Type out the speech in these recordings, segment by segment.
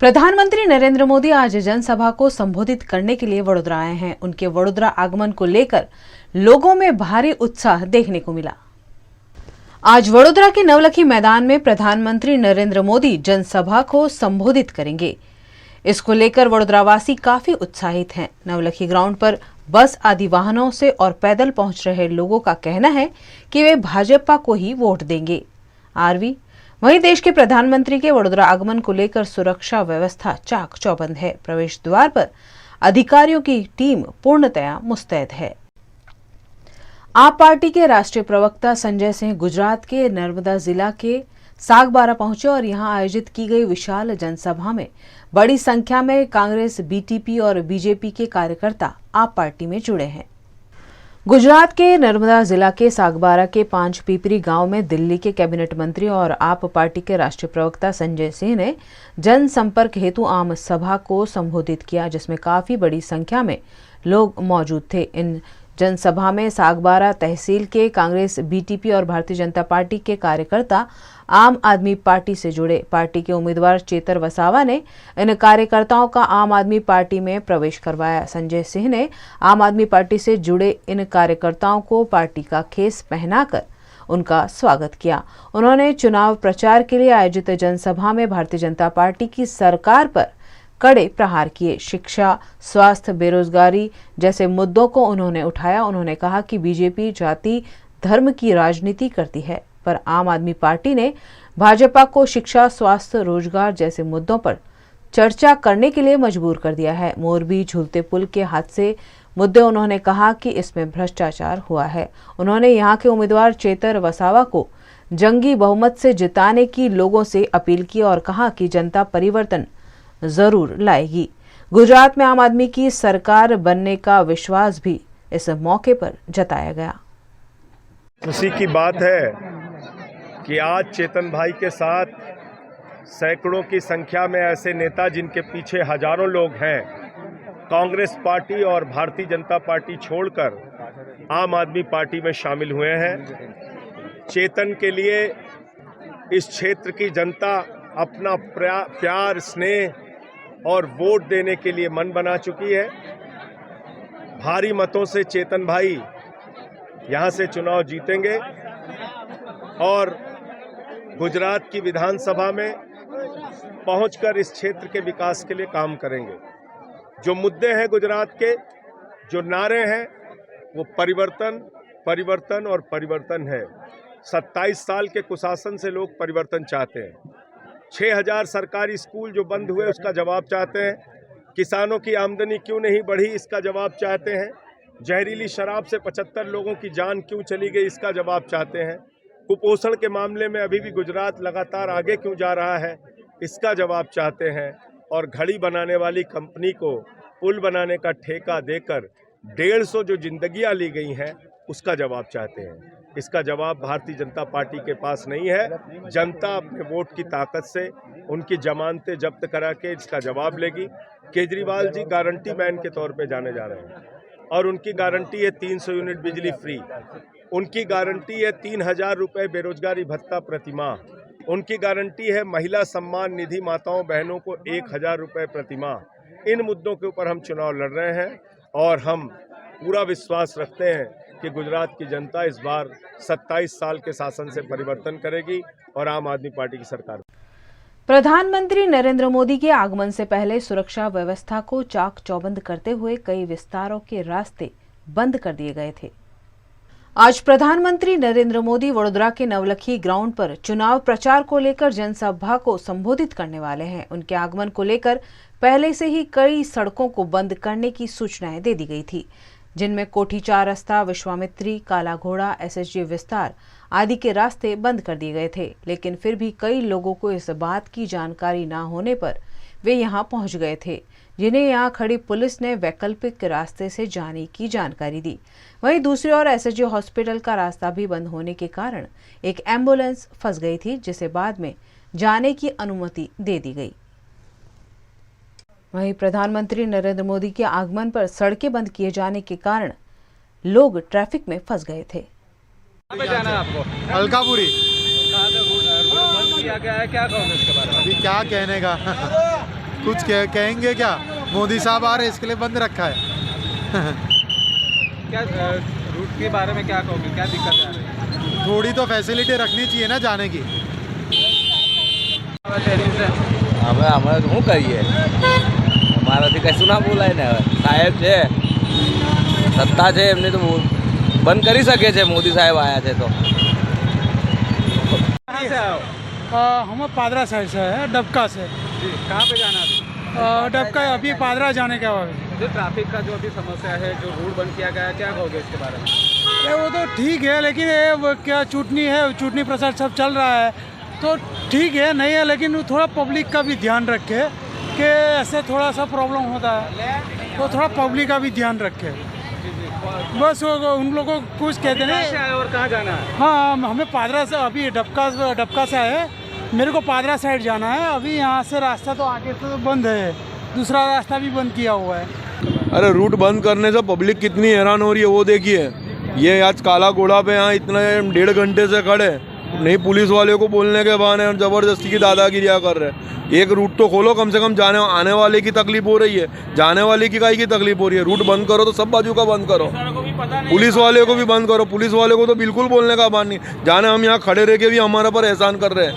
प्रधानमंत्री नरेंद्र मोदी आज जनसभा को संबोधित करने के लिए वडोदरा आए हैं। उनके वडोदरा आगमन को लेकर लोगों में भारी उत्साह देखने को मिला। आज वडोदरा के नवलखी मैदान में प्रधानमंत्री नरेंद्र मोदी जनसभा को संबोधित करेंगे। इसको लेकर वडोदरावासी काफी उत्साहित हैं। नवलखी ग्राउंड पर बस आदि वाहनों से और पैदल पहुंच रहे लोगों का कहना है कि वे भाजपा को ही वोट देंगे। वहीं देश के प्रधानमंत्री के वडोदरा आगमन को लेकर सुरक्षा व्यवस्था चाक चौबंद है। प्रवेश द्वार पर अधिकारियों की टीम पूर्णतया मुस्तैद है। आप पार्टी के राष्ट्रीय प्रवक्ता संजय सिंह गुजरात के नर्मदा जिला के सागबारा पहुंचे और यहां आयोजित की गई विशाल जनसभा में बड़ी संख्या में कांग्रेस, बीटीपी और बीजेपी के कार्यकर्ता आप पार्टी में जुड़े हैं। गुजरात के नर्मदा जिला के सागबारा के 5 पीपरी गांव में दिल्ली के कैबिनेट मंत्री और आप पार्टी के राष्ट्रीय प्रवक्ता संजय सिंह ने जनसंपर्क हेतु आम सभा को संबोधित किया, जिसमें काफी बड़ी संख्या में लोग मौजूद थे। इन जनसभा में सागबारा तहसील के कांग्रेस, बीटीपी और भारतीय जनता पार्टी के कार्यकर्ता आम आदमी पार्टी से जुड़े। पार्टी के उम्मीदवार चेतर वसावा ने इन कार्यकर्ताओं का आम आदमी पार्टी में प्रवेश करवाया। संजय सिंह ने आम आदमी पार्टी से जुड़े इन कार्यकर्ताओं को पार्टी का खेस पहनाकर उनका स्वागत किया। उन्होंने चुनाव प्रचार के लिए आयोजित जनसभा में भारतीय जनता पार्टी की सरकार पर कड़े प्रहार किए। शिक्षा, स्वास्थ्य, बेरोजगारी जैसे मुद्दों को उन्होंने उठाया। उन्होंने कहा कि बीजेपी जाति धर्म की राजनीति करती है, पर आम आदमी पार्टी ने भाजपा को शिक्षा, स्वास्थ्य, रोजगार जैसे मुद्दों पर चर्चा करने के लिए मजबूर कर दिया है। मोरबी झूलते पुल के हादसे मुद्दे उन्होंने कहा कि इसमें भ्रष्टाचार हुआ है। उन्होंने यहां के उम्मीदवार चेतर वसावा को जंगी बहुमत से जिताने की लोगों से अपील की और कहा कि जनता परिवर्तन जरूर लाएगी। गुजरात में आम आदमी की सरकार बनने का विश्वास भी इस मौके पर जताया गया। खुशी की बात है कि आज चेतन भाई के साथ सैकड़ों की संख्या में ऐसे नेता जिनके पीछे हजारों लोग हैं, कांग्रेस पार्टी और भारतीय जनता पार्टी छोड़कर आम आदमी पार्टी में शामिल हुए हैं। चेतन के लिए इस क्षेत्र की जनता अपना प्यार, स्नेह और वोट देने के लिए मन बना चुकी है। भारी मतों से चेतन भाई यहां से चुनाव जीतेंगे और गुजरात की विधानसभा में पहुंचकर इस क्षेत्र के विकास के लिए काम करेंगे। जो मुद्दे हैं गुजरात के, जो नारे हैं, वो परिवर्तन, परिवर्तन और परिवर्तन है। 27 साल के कुशासन से लोग परिवर्तन चाहते हैं। 6000 सरकारी स्कूल जो बंद हुए उसका जवाब चाहते हैं। किसानों की आमदनी क्यों नहीं बढ़ी, इसका जवाब चाहते हैं। जहरीली शराब से 75 लोगों की जान क्यों चली गई, इसका जवाब चाहते हैं। कुपोषण के मामले में अभी भी गुजरात लगातार आगे क्यों जा रहा है, इसका जवाब चाहते हैं। और घड़ी बनाने वाली कंपनी को पुल बनाने का ठेका देकर 150 जो जिंदगियां ली गई हैं, उसका जवाब चाहते हैं। इसका जवाब भारतीय जनता पार्टी के पास नहीं है। जनता अपने वोट की ताकत से उनकी जमानतें जब्त करा के इसका जवाब लेगी। केजरीवाल जी गारंटी मैन के तौर पे जाने जा रहे हैं और उनकी गारंटी है 300 यूनिट बिजली फ्री। उनकी गारंटी है 3000 रुपये बेरोजगारी भत्ता प्रतिमाह। उनकी गारंटी है महिला सम्मान निधि माताओं बहनों को 1000 रुपये प्रतिमाह। इन मुद्दों के ऊपर हम चुनाव लड़ रहे हैं और हम पूरा विश्वास रखते हैं कि गुजरात की जनता इस बार 27 साल के शासन से परिवर्तन करेगी और आम आदमी पार्टी की सरकार। प्रधानमंत्री नरेंद्र मोदी के आगमन से पहले सुरक्षा व्यवस्था को चाक चौबंद करते हुए कई विस्तारों के रास्ते बंद कर दिए गए थे। आज प्रधानमंत्री नरेंद्र मोदी वडोदरा के नवलखी ग्राउंड पर चुनाव प्रचार को लेकर जनसभा को संबोधित करने वाले हैं। उनके आगमन को लेकर पहले से ही कई सड़कों को बंद करने की सूचनाएं दे दी गई थी, जिनमें कोठी 4 रास्ता, विश्वामित्री, काला घोड़ा, एसएसजी विस्तार आदि के रास्ते बंद कर दिए गए थे। लेकिन फिर भी कई लोगों को इस बात की जानकारी न होने पर वे यहां पहुंच गए थे, जिन्हें यहां खड़ी पुलिस ने वैकल्पिक रास्ते से जाने की जानकारी दी। वहीं दूसरी ओर एसएसजी हॉस्पिटल का रास्ता भी बंद होने के कारण एक एम्बुलेंस फंस गई थी, जिसे बाद में जाने की अनुमति दे दी गई। वहीं प्रधानमंत्री नरेंद्र मोदी के आगमन पर सड़कें बंद किए जाने के कारण लोग ट्रैफिक में फंस गए थे। कहाँ पे जाना है आपको? अलकापुरी। कहाँ से बंद किया गया है, क्या कहोगे इसके बारे में? अभी क्या कहने का कुछ कहेंगे क्या? मोदी साहब आ रहे इसके लिए बंद रखा है। क्या रूट के बारे में क्या कहोगे, क्या दिक्कत आ रही है? थोड़ी तो फैसिलिटी रखनी चाहिए ना जाने की। અમે અમે શું કરીએ, અમારાથી કશું ના બોલાય ને. હવે સાહેબ છે, સત્તા છે એમને તો બંધ કરી શકે છે. મોદી સાહેબ આવ્યા છે તો. कहाँ से आए हो? हम पादरा साइड से है, डबका से। जी, कहाँ पे जाना है अभी? डबका अभी पादरा जाने का है। जो ट्रैफिक का जो अभी समस्या है, जो रूट बंद किया गया है, क्या कहोगे इसके बारे में? वो तो ठीक है, लेकिन ये वो क्या चुटनी है, चुटनी प्रचार सब चल रहा है तो ठीक है, नहीं है, लेकिन थोड़ा पब्लिक का भी ध्यान रखे कि ऐसे थोड़ा सा प्रॉब्लम होता है तो थोड़ा पब्लिक का भी ध्यान रखे। बस उन लोगों को कुछ कहते कहाँ से नहीं। आए और कहाँ जाना है? हाँ, हमें पादरा से, अभी डबका से आए, मेरे को पादरा साइड जाना है। अभी यहाँ से रास्ता तो आगे से बंद है, दूसरा रास्ता भी बंद किया हुआ है। अरे रूट बंद करने से पब्लिक कितनी हैरान हो रही है वो देखिए। ये आज काला घोड़ा पे यहाँ इतने 1.5 घंटे से खड़े, नहीं पुलिस वाले को बोलने के बहाने ज़बरदस्ती की दादागिरियाँ कर रहे हैं। एक रूट तो खोलो, कम से कम जाने आने वाले की तकलीफ हो रही है, जाने वाले की काहे की तकलीफ हो रही है। रूट बंद करो तो सब बाजू का बंद करो, पुलिस वाले को भी बंद करो। पुलिस वाले को तो बिल्कुल बोलने का बात नहीं, जाने हम यहाँ खड़े रह के भी हमारे पर एहसान कर रहे हैं।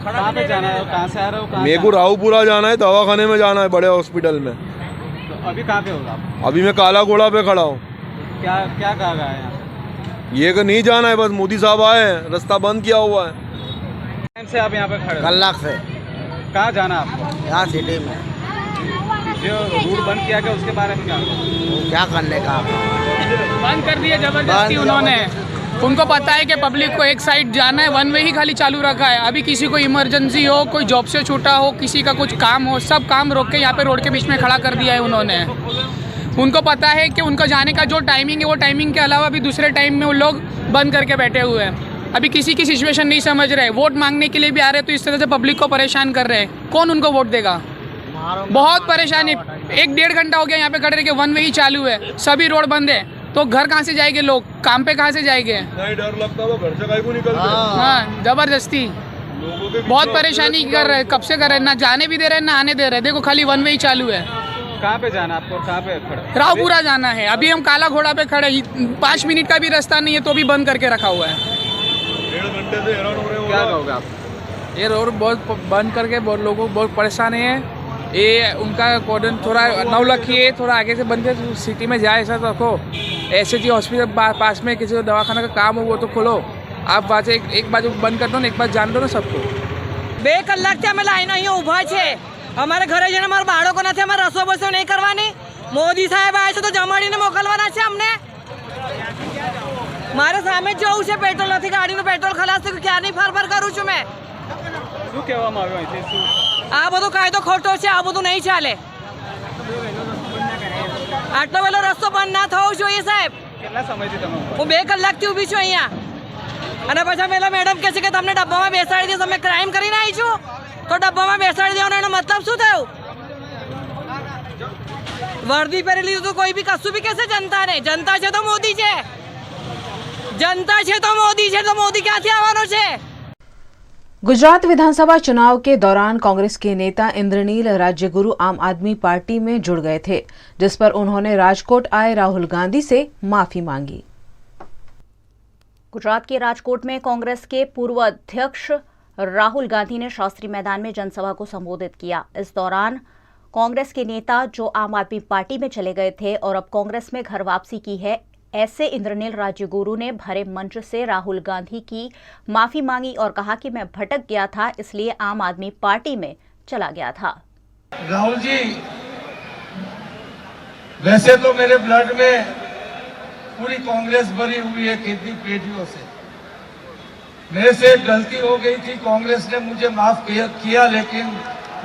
कहाँ पे जाना है, कहाँ से आ रहे हो? मेरे को रावपुरा जाना है, दवाखाने में जाना है, बड़े हॉस्पिटल में। तो अभी कहाँ पे हो आप? अभी मैं काला घोड़ा पे खड़ा हूँ। क्या क्या कहा गया है यहाँ? ये कि नहीं जाना है, बस मोदी साहब आए हैं, रास्ता बंद किया हुआ है। टाइम से आप यहाँ पे खड़े हो? કલાક છે कहाँ जाना है आपको? यहाँ सिटी में. जो रूट बंद किया गया उसके बारे में क्या? क्या करने का? बंद कर दिए जबरदस्ती उन्होंने। उनको पता है कि पब्लिक को एक साइड जाना है, वन वे ही खाली चालू रखा है। अभी किसी को इमरजेंसी हो, कोई जॉब से छूटा हो, किसी का कुछ काम हो, सब काम रोक के यहाँ पे रोड के बीच में खड़ा कर दिया है उन्होंने। उनको पता है कि उनका जाने का जो टाइमिंग है वो टाइमिंग के अलावा भी दूसरे टाइम में वो लोग बंद करके बैठे हुए हैं। अभी किसी की सिचुएशन नहीं समझ रहे, वोट मांगने के लिए भी आ रहे तो इस तरह से पब्लिक को परेशान कर रहे हैं। कौन उनको वोट देगा? बहुत परेशानी। 1-1.5 घंटा हो गया यहाँ पे खड़े रह के, वन वे ही चालू है, सभी रोड बंद है, तो घर कहाँ से जाएंगे लोग, काम पे कहाँ से जाएंगे? नहीं डर लगता वो घर से काहे को निकलते हैं। हाँ, जबरदस्ती बहुत परेशानी कर रहे हैं, कब से कर रहे हैं, ना जाने भी दे रहे हैं ना आने दे रहे हैं। देखो खाली वन वे ही चालू है। कहाँ पे जाना है आपको, कहाँ पे खड़े? रावपुरा जाना है। अभी हम काला घोड़ा पे खड़े, 5 मिनट का भी रास्ता नहीं है तो भी बंद करके रखा हुआ है। 1.5 घंटे से हैरान हो रहे हो। क्या कहोगे आप? ये रोड बहुत बंद करके बहुत लोगों को बहुत परेशानी है। ये उनका कॉर्डन थोड़ा नौलखी है, थोड़ा आगे से बंद कर सिटी में जाए, ऐसा रखो। SHG हॉस्पिटल पास में किसी को दवाखाना का काम हो वो तो खोलो। आप वहाँ से एक बाजू बंद कर दो ना, एक बार जान दो ना सबको। 2 કલાકથી અમે લાઈન અહીં ઊભા છે। અમારે ઘરે જઈને અમારા બાળકો નથી, અમારે રસો બસો નહીં કરવાની। મોદી સાહેબ આવ્યા છે તો જમાડીને મોકલવાના છે અમને। મારે સામે જ જવું છે, પેટ્રોલ નથી, ગાડીનું પેટ્રોલ ખલાસ થયું, ક્યારની ફરફર કરું છું મેં। શું કહેવામાં આવ્યું અહીંથી? શું આ બધો કાયદો ખોટો છે, આ બધું નહીં ચાલે। આટલો વેલો રસ્તો બંધ ના થવો જોઈએ સાહેબ। કેટલા સમયથી તમે? હું 2 કલાકથી ઊભી છું અહીંયા, અને પછી પેલા મેડમ કહે છે કે તમને ડબ્બામાં બેસાડી દે, તમે ક્રાઇમ કરીને આવી છું તો ડબ્બામાં બેસાડી દેવાનો એનો મતલબ શું થયું? વર્દી પહેરી લીધું તો કોઈ બી કશું બી કહેશે જનતાને। જનતા છે તો મોદી છે, જનતા છે તો મોદી છે, તો મોદી ક્યાંથી આવવાનો છે? गुजरात विधानसभा चुनाव के दौरान कांग्रेस के नेता इंद्रनील राज्यगुरु आम आदमी पार्टी में जुड़ गए थे, जिस पर उन्होंने राजकोट आए राहुल गांधी से माफी मांगी। गुजरात के राजकोट में कांग्रेस के पूर्व अध्यक्ष राहुल गांधी ने शास्त्री मैदान में जनसभा को संबोधित किया। इस दौरान कांग्रेस के नेता जो आम आदमी पार्टी में चले गए थे और अब कांग्रेस में घर वापसी की है, ऐसे इंद्रनील राज्यगुरु ने भरे मंच से राहुल गांधी की माफी मांगी और कहा कि मैं भटक गया था, इसलिए आम आदमी पार्टी में चला गया था। राहुल जी, वैसे तो मेरे ब्लड में पूरी कांग्रेस भरी हुई है कितनी पीढ़ियों से। मेरे से एक गलती हो गई थी, कांग्रेस ने मुझे माफ किया, लेकिन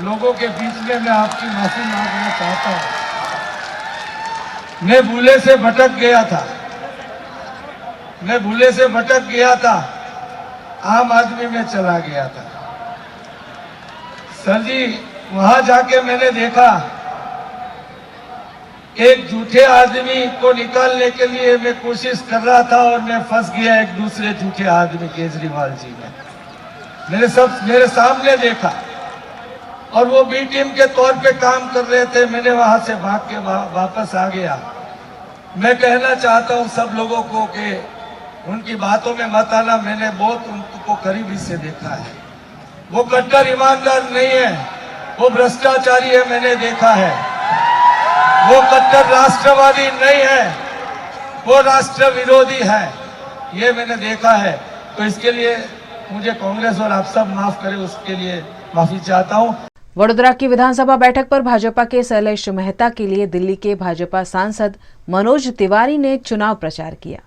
लोगों के बीच में मैं आपकी माफी मांगना चाहता हूं। मैं भूले से भटक गया था, मैं भूले से भटक गया था, आम आदमी में चला गया था। सर जी, वहां जाके मैंने देखा एक झूठे आदमी को निकालने के लिए मैं कोशिश कर रहा था और मैं फंस गया एक दूसरे झूठे आदमी केजरीवाल जी में। मेरे सामने देखा और वो बी टीम के तौर पे काम कर रहे थे। मैंने वहां से भाग के वापस आ गया। मैं कहना चाहता हूं सब लोगों को कि उनकी बातों में मत आना। मैंने बहुत उनको करीबी से देखा है। वो कट्टर ईमानदार नहीं है, वो भ्रष्टाचारी है, मैंने देखा है। वो कट्टर राष्ट्रवादी नहीं है, वो राष्ट्र विरोधी है, ये मैंने देखा है। तो इसके लिए मुझे कांग्रेस और आप सब माफ करें, उसके लिए माफी चाहता हूं। वडोदरा की विधानसभा बैठक पर भाजपा के शैलेश मेहता के लिए दिल्ली के भाजपा सांसद मनोज तिवारी ने चुनाव प्रचार किया।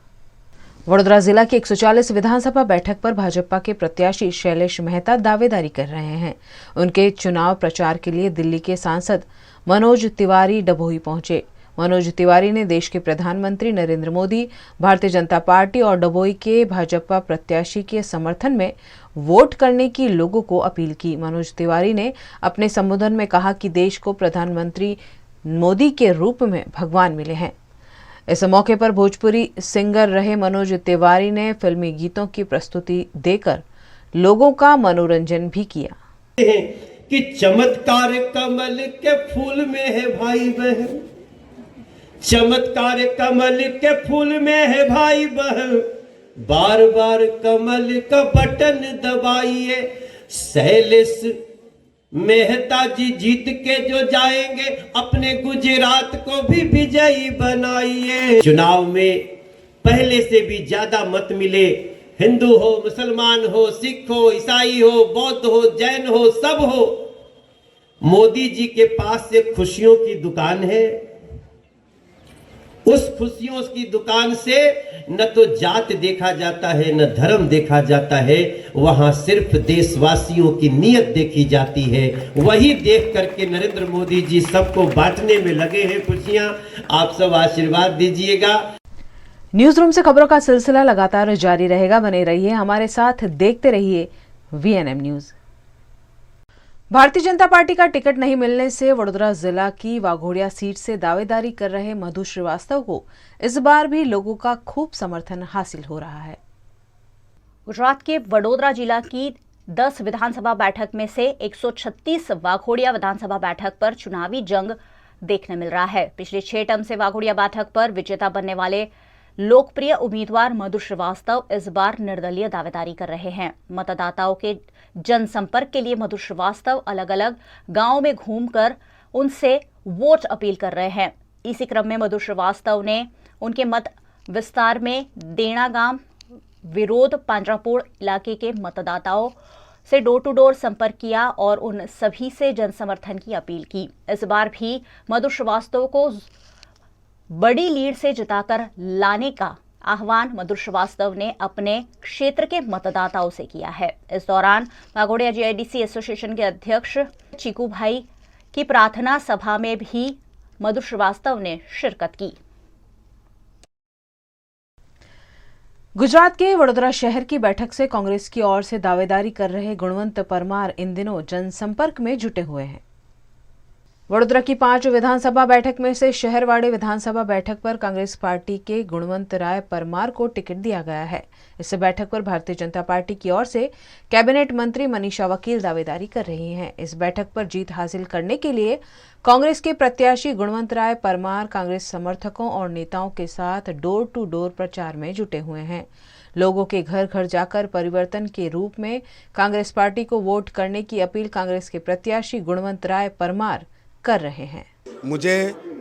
वडोदरा जिला की 140 विधानसभा बैठक पर भाजपा के प्रत्याशी शैलेश मेहता दावेदारी कर रहे हैं। उनके चुनाव प्रचार के लिए दिल्ली के सांसद मनोज तिवारी डभोई पहुंचे। मनोज तिवारी ने देश के प्रधानमंत्री नरेंद्र मोदी, भारतीय जनता पार्टी और डभोई के भाजपा प्रत्याशी के समर्थन में वोट करने की लोगों को अपील की। मनोज तिवारी ने अपने संबोधन में कहा कि देश को प्रधानमंत्री मोदी के रूप में भगवान मिले हैं। इस मौके पर भोजपुरी सिंगर रहे मनोज तिवारी ने फिल्मी गीतों की प्रस्तुति देकर लोगों का मनोरंजन भी किया। कि चमत्कार कमल के फूल में है भाई बहन, चमत्कार कमल के फूल में है भाई बहन, बार बार कमल का बटन दबाइए। शैलेश मेहता जी जीत के जो जाएंगे अपने गुजरात को भी विजयी बनाइए। चुनाव में पहले से भी ज्यादा मत मिले, हिंदू हो, मुसलमान हो, सिख हो, ईसाई हो, बौद्ध हो, जैन हो, सब हो। मोदी जी के पास से खुशियों की दुकान है। उस खुशियों की दुकान से न तो जात देखा जाता है, न धर्म देखा जाता है, वहां सिर्फ देशवासियों की नीयत देखी जाती है। वही देख करके नरेंद्र मोदी जी सबको बांटने में लगे हैं खुशियां। आप सब आशीर्वाद दीजिएगा। न्यूज रूम से खबरों का सिलसिला लगातार जारी रहेगा। बने रहिए हमारे साथ, देखते रहिए VNM news. Bharatiya Janata party का टिकट नहीं मिलने से वडोदरा जिला की वाघोड़िया सीट से दावेदारी कर रहे मधु श्रीवास्तव को इस बार भी लोगों का खूब समर्थन हासिल हो रहा है। गुजरात के वडोदरा जिला की 10 विधानसभा बैठक में से 136 वाघोड़िया विधानसभा बैठक पर चुनावी जंग देखने मिल रहा है। पिछले 6 टर्म से वाघोड़िया बैठक पर विजेता बनने वाले लोकप्रिय उम्मीदवार मधु श्रीवास्तव इस बार निर्दलीय दावेदारी कर रहे हैं। मतदाताओं के जनसंपर्क के लिए मधु श्रीवास्तव अलग अलग गांवों में घूमकर उनसे वोट अपील कर रहे हैं। इसी क्रम में मधु श्रीवास्तव ने उनके मत विस्तार में देना गांव, विरोध, पांड्रापुर इलाके के मतदाताओं से डोर टू डोर संपर्क किया और उन सभी से जनसमर्थन की अपील की। इस बार भी मधु श्रीवास्तव को बड़ी लीड से जिताकर लाने का आह्वान मधु श्रीवास्तव ने अपने क्षेत्र के मतदाताओं से किया है। इस दौरान वाघोड़िया GIDC एसोसिएशन के अध्यक्ष चीकू भाई की प्रार्थना सभा में भी मधु श्रीवास्तव ने शिरकत की। गुजरात के वडोदरा शहर की बैठक से कांग्रेस की ओर से दावेदारी कर रहे गुणवंत परमार इन दिनों जनसंपर्क में जुटे हुए हैं। वडोदरा की 5 विधानसभा बैठक में से शहरवाड़ी विधानसभा बैठक पर कांग्रेस पार्टी के गुणवंत राय परमार को टिकट दिया गया है। इस बैठक पर भारतीय जनता पार्टी की ओर से कैबिनेट मंत्री मनीषा वकील दावेदारी कर रही हैं। इस बैठक पर जीत हासिल करने के लिए कांग्रेस के प्रत्याशी गुणवंत राय परमार कांग्रेस समर्थकों और नेताओं के साथ डोर टू डोर प्रचार में जुटे हुए हैं। लोगों के घर घर जाकर परिवर्तन के रूप में कांग्रेस पार्टी को वोट करने की अपील कांग्रेस के प्रत्याशी गुणवंत राय परमार कर रहे हैं। मुझे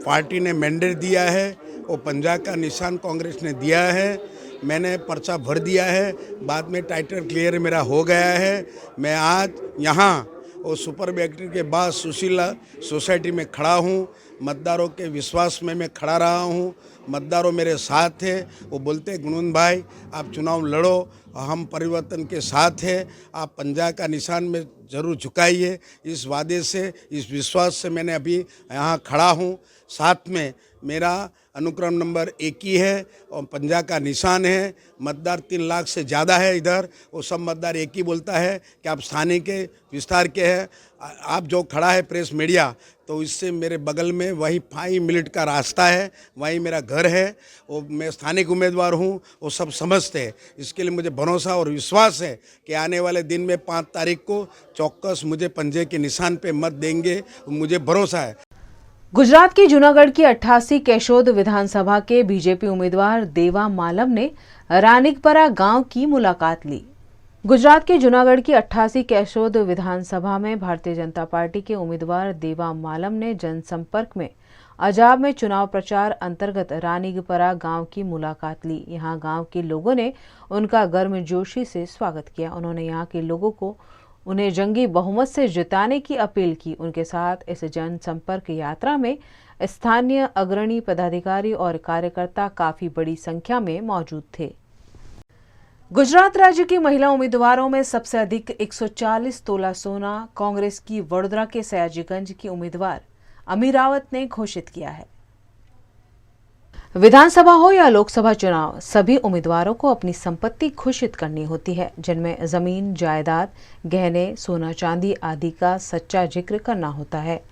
पार्टी ने मैंडेट दिया है और पंजाब का निशान कांग्रेस ने दिया है। मैंने पर्चा भर दिया है, बाद में टाइटल क्लियर मेरा हो गया है। मैं आज यहाँ और सुपर बैक्ट्री के बाद सुशीला सोसाइटी में खड़ा हूँ। मतदारों के विश्वास में मैं खड़ा रहा हूँ। मतदारों मेरे साथ है। वो बोलते गुणवंत भाई आप चुनाव लड़ो, हम परिवर्तन के साथ हैं, आप पंजाब का निशान में ज़रूर झुकाइए। इस वादे से, इस विश्वास से मैंने अभी यहाँ खड़ा हूँ। साथ में मेरा अनुक्रम नंबर 1 है और पंजा का निशान है। मतदार 3 लाख से ज़्यादा है इधर। वो सब मतदार एक ही बोलता है कि आप स्थानीय के विस्तार के हैं। आप जो खड़ा है प्रेस मीडिया, तो इससे मेरे बगल में वही 5 मिनट का रास्ता है, वहीं मेरा घर है। वो मैं स्थानिक उम्मीदवार हूँ, वो सब समझते हैं। इसके लिए मुझे भरोसा और विश्वास है कि आने वाले दिन में 5 तारीख को चौक्कस मुझे पंजे के निशान पे मत देंगे, मुझे भरोसा है। गुजरात की जूनागढ़ की 88 केशोद विधानसभा के बीजेपी उम्मीदवार देवा मालव ने रानिकपरा गांव की मुलाकात ली। गुजरात के जूनागढ़ की 88 केशोद विधानसभा में भारतीय जनता पार्टी के उम्मीदवार देवा मालव ने जनसंपर्क में अजाब में चुनाव प्रचार अंतर्गत रानिकपरा गांव की मुलाकात ली। यहां गांव के लोगों ने उनका गर्मजोशी से स्वागत किया। उन्होंने यहां के लोगों को उन्हें जंगी बहुमत से जिताने की अपील की। उनके साथ इस जनसंपर्क यात्रा में स्थानीय अग्रणी पदाधिकारी और कार्यकर्ता काफी बड़ी संख्या में मौजूद थे। गुजरात राज्य की महिला उम्मीदवारों में सबसे अधिक 140 तोला सोना कांग्रेस की वडोदरा के सयाजीगंज की उम्मीदवार अमीरावत ने घोषित किया है। विधानसभा हो या लोकसभा चुनाव, सभी उम्मीदवारों को अपनी संपत्ति घोषित करनी होती है, जिनमें जमीन, जायदाद, गहने, सोना चांदी आदि का सच्चा जिक्र करना होता है।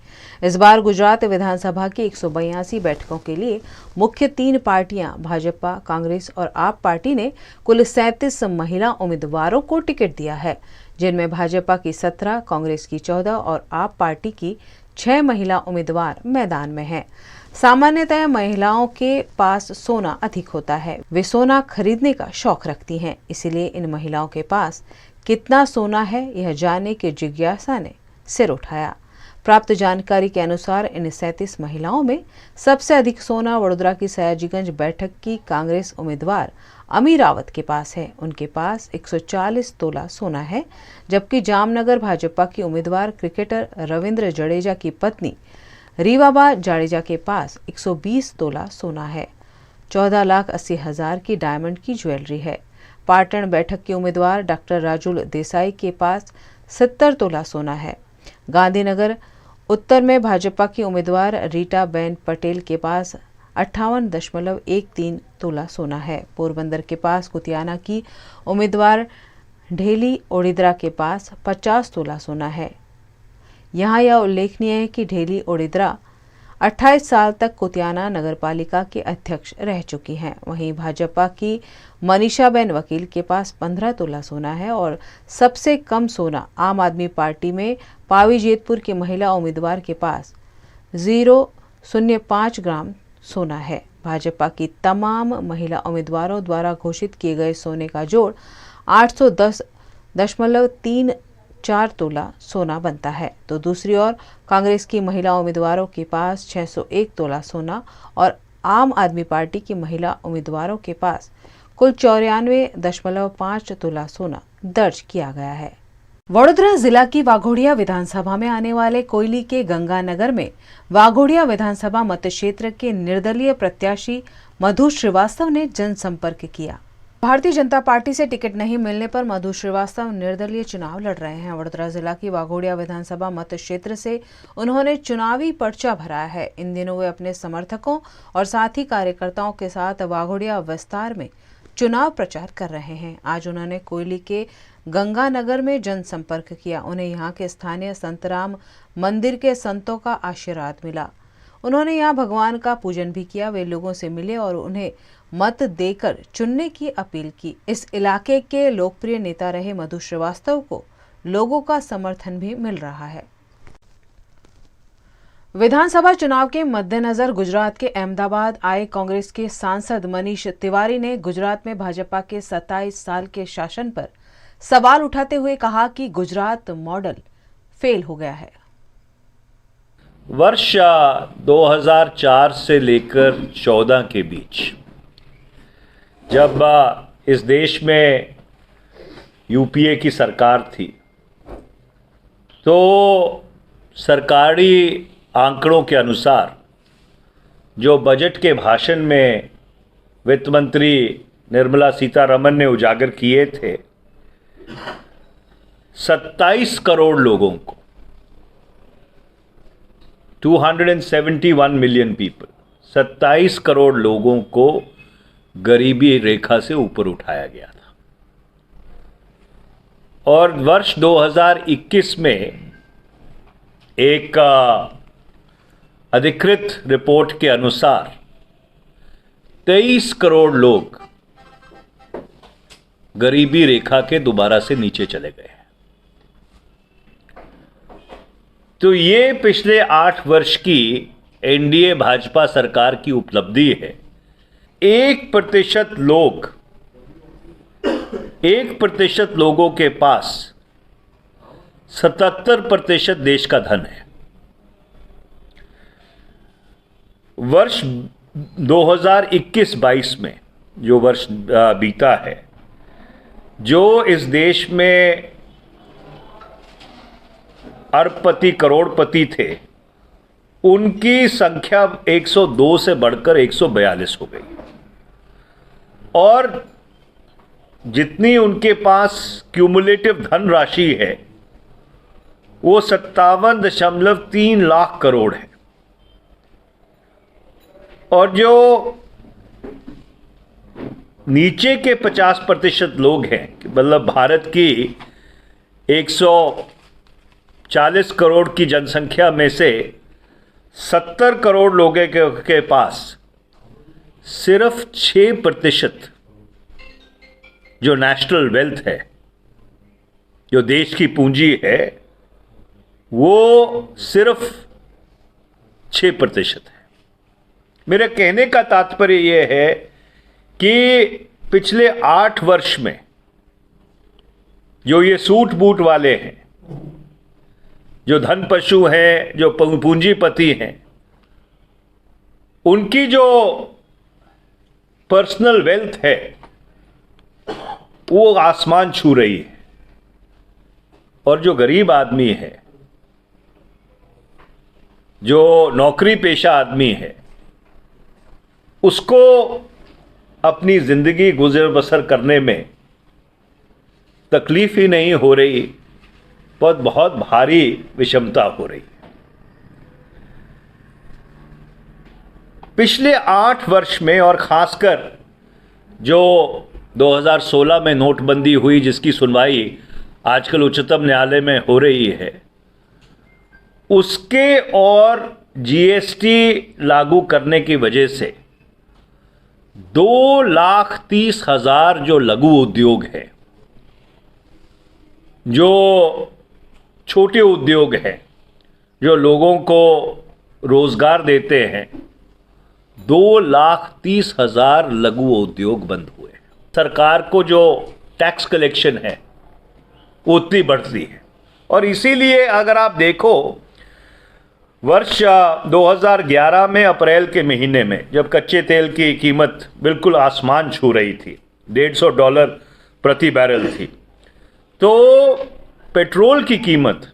इस बार गुजरात विधानसभा की 182 बैठकों के लिए मुख्य 3 पार्टियां भाजपा, कांग्रेस और आप पार्टी ने कुल 37 महिला उम्मीदवारों को टिकट दिया है, जिनमें भाजपा की 17, कांग्रेस की 14 और आप पार्टी की 6 महिला उम्मीदवार मैदान में हैं। सामान्यतः महिलाओं के पास सोना अधिक होता है, वे सोना खरीदने का शौक रखती हैं, इसीलिए इन महिलाओं के पास कितना सोना है यह जानने की जिज्ञासा ने सिर उठाया। प्राप्त जानकारी के अनुसार इन 37 महिलाओं में सबसे अधिक सोना वडोदरा की सयाजीगंज बैठक की कांग्रेस उम्मीदवार अमीरावत के पास है। उनके पास 140 तोला सोना है, जबकि जामनगर भाजपा की उम्मीदवार क्रिकेटर रविंद्र जडेजा की पत्नी रीवाबा जाडेजा के पास 120 तोला सोना है। 14,80,000 की डायमंड की ज्वेलरी है। पाटन बैठक के उम्मीदवार डॉक्टर राजुल देसाई के पास 70 तोला सोना है। गांधीनगर उत्तर में भाजपा की उम्मीदवार रीटा बेन पटेल के पास 58.13 तोला सोना है। पोरबंदर के पास कुतियाना की उम्मीदवार ढेली ओडिद्रा के पास 50 तोला सोना है। यहाँ यह उल्लेखनीय है कि ढेली ओडिद्रा 28 साल तक कुतियाना नगरपालिका के अध्यक्ष रह चुकी हैं। वहीं भाजपा की मनीषाबेन वकील के पास 15 तोला सोना है और सबसे कम सोना आम आदमी पार्टी में पावी जेतपुर की महिला उम्मीदवार के पास 0.05 ग्राम सोना है। भाजपा की तमाम महिला उम्मीदवारों द्वारा घोषित किए गए सोने का जोड़ 810.34 तोला सोना बनता है, तो दूसरी ओर कांग्रेस की महिला उम्मीदवारों के पास 601 तोला सोना और आम आदमी पार्टी की महिला उम्मीदवारों के पास कुल 94.5 तोला सोना दर्ज किया गया है। वडोदरा जिला की वाघोडिया विधानसभा में आने वाले कोयली के गंगानगर में वाघोडिया विधानसभा मतक्षेत्र के निर्दलीय प्रत्याशी मधु श्रीवास्तव ने जनसंपर्क किया। भारतीय जनता पार्टी से टिकट नहीं मिलने पर मधु श्रीवास्तव निर्दलीय चुनाव लड़ रहे हैं। वडोदरा जिला की वाघोडिया विधानसभा मतक्षेत्र से उन्होंने चुनावी पर्चा भरा है। इन दिनों वे अपने समर्थकों और साथी कार्यकर्ताओं के साथ वाघोडिया विस्तार में चुनाव प्रचार कर रहे हैं। आज उन्होंने कोयली के गंगानगर में जनसंपर्क किया। उन्हें यहाँ के स्थानीय संतराम मंदिर के संतों का आशीर्वाद मिला। उन्होंने यहाँ भगवान का पूजन भी किया। वे लोगों से मिले और उन्हें मत देकर चुनने की अपील की। इस इलाके के लोकप्रिय नेता रहे मधु श्रीवास्तव को लोगों का समर्थन भी मिल रहा है। विधानसभा चुनाव के मद्देनजर गुजरात के अहमदाबाद आए कांग्रेस के सांसद मनीष तिवारी ने गुजरात में भाजपा के 27 साल के शासन पर सवाल उठाते हुए कहा कि गुजरात मॉडल फेल हो गया है। वर्ष 2004 से लेकर 14 के बीच जब इस देश में यूपीए की सरकार थी, तो सरकारी आंकड़ों के अनुसार जो बजट के भाषण में वित्त मंत्री निर्मला सीतारमण ने उजागर किए थे, 27 करोड़ लोगों को 271 मिलियन पीपल 27 करोड़ लोगों को गरीबी रेखा से ऊपर उठाया गया था। और वर्ष 2021 में एक अधिकृत रिपोर्ट के अनुसार 23 करोड़ लोग गरीबी रेखा के दोबारा से नीचे चले गए हैं। तो ये पिछले 8 वर्ष की एनडीए भाजपा सरकार की उपलब्धि है। 1% लोगों के पास 77% देश का धन है। वर्ष 2021-22 में जो वर्ष बीता है, जो इस देश में अरबपति करोड़पति थे, उनकी संख्या 102 से बढ़कर 142 हो गई। और जितनी उनके पास क्यूमुलेटिव धनराशि है वो 57.3 लाख करोड़ है। और जो नीचे के 50% लोग हैं, मतलब भारत की 140 करोड़ की जनसंख्या में से 70 करोड़ लोगों के पास सिर्फ 6% जो नेशनल वेल्थ है, जो देश की पूंजी है, वो सिर्फ 6% है। मेरे कहने का तात्पर्य यह है कि पिछले 8 वर्ष में जो ये सूट बूट वाले हैं, जो धन पशु हैं, जो पूंजीपति हैं, उनकी जो पर्सनल वेल्थ है वो आसमान छू रही है। और जो गरीब आदमी है, जो नौकरी पेशा आदमी है, उसको अपनी जिंदगी गुजर बसर करने में तकलीफ ही नहीं हो रही, बहुत भारी विषमता हो रही है। पिछले 8 वर्ष में, और खासकर जो 2016 में नोटबंदी हुई, जिसकी सुनवाई आजकल उच्चतम न्यायालय में हो रही है, उसके और जीएसटी लागू करने की वजह से 2,30,000 जो लघु उद्योग हैं, जो छोटे उद्योग हैं, जो लोगों को रोजगार देते हैं, 2,30,000 लघु उद्योग बंद हुए। सरकार को जो टैक्स कलेक्शन है वो उतनी बढ़ती है। और इसीलिए अगर आप देखो, वर्ष 2011 में अप्रैल के महीने में जब कच्चे तेल की कीमत बिल्कुल आसमान छू रही थी, $150 प्रति बैरल थी, तो पेट्रोल की कीमत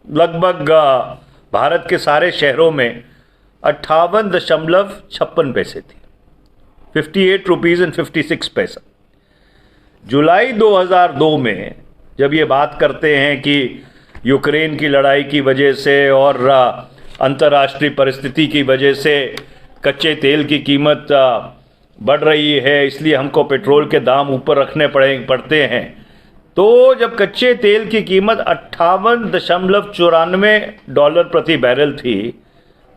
लगभग भारत के सारे शहरों में 58.56 पैसे थी, 58.56 रुपीस। जुलाई 2002 में जब ये बात करते हैं कि यूक्रेन की लड़ाई की वजह से और अंतर्राष्ट्रीय परिस्थिति की वजह से कच्चे तेल की कीमत बढ़ रही है, इसलिए हमको पेट्रोल के दाम ऊपर रखने पड़ते हैं, तो जब कच्चे तेल की कीमत $58.94 प्रति बैरल थी,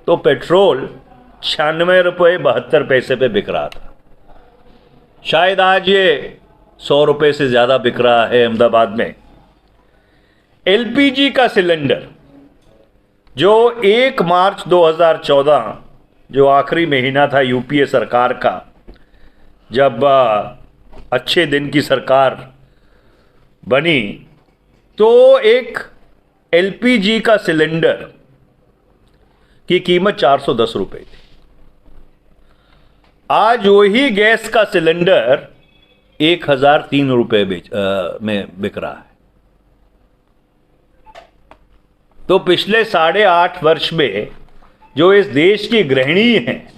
तो पेट्रोल ₹96.72 पे बिक रहा था। शायद आज ये ₹100 से ज़्यादा बिक रहा है अहमदाबाद में। एलपीजी का सिलेंडर जो 1 मार्च 2014, जो आखिरी महीना था यूपीए सरकार का, जब अच्छे दिन की सरकार बनी, तो एक एलपीजी का सिलेंडर की कीमत 410 रुपये थी। आज वही गैस का सिलेंडर 1,003 रुपये में बिक रहा है। तो पिछले 8.5 वर्ष में जो इस देश की गृहिणी हैं,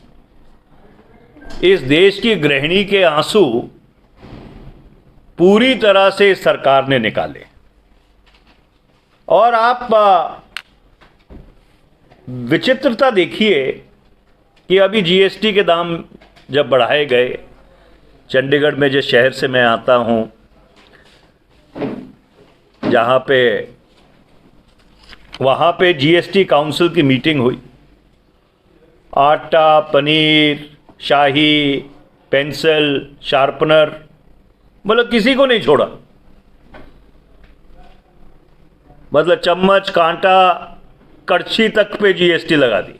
इस देश की गृहिणी के आंसू पूरी तरह से इस सरकार ने निकाले। और आप विचित्रता देखिए कि अभी जीएसटी के दाम जब बढ़ाए गए, चंडीगढ़ में जिस शहर से मैं आता हूँ, जहाँ पे वहाँ पे जीएसटी काउंसिल की मीटिंग हुई। आटा, पनीर, शाही, पेंसिल, शार्पनर, मतलब किसी को नहीं छोड़ा। मतलब चम्मच, कांटा, कड़छी तक पे जीएसटी लगा दी।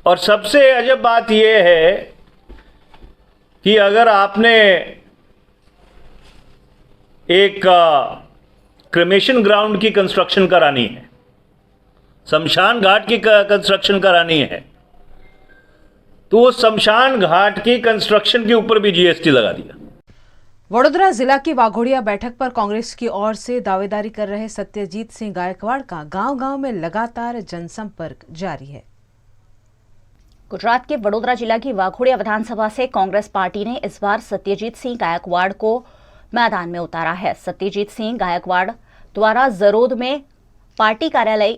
और सबसे अजब बात यह है कि अगर आपने एक क्रेमेशन ग्राउंड की कंस्ट्रक्शन करानी है, शमशान घाट की कंस्ट्रक्शन करानी है, तो वो शमशान घाट की कंस्ट्रक्शन के ऊपर भी जीएसटी लगा दिया। वडोदरा जिला की वाघोड़िया बैठक पर कांग्रेस की ओर से दावेदारी कर रहे सत्यजीत सिंह गायकवाड़ का गांव-गांव में लगातार जनसंपर्क जारी है। गुजरात के वडोदरा जिला की वाघोड़िया विधानसभा से कांग्रेस पार्टी ने इस बार सत्यजीत सिंह गायकवाड़ को मैदान में उतारा है। सत्यजीत सिंह गायकवाड़ द्वारा जरोद में पार्टी कार्यालय,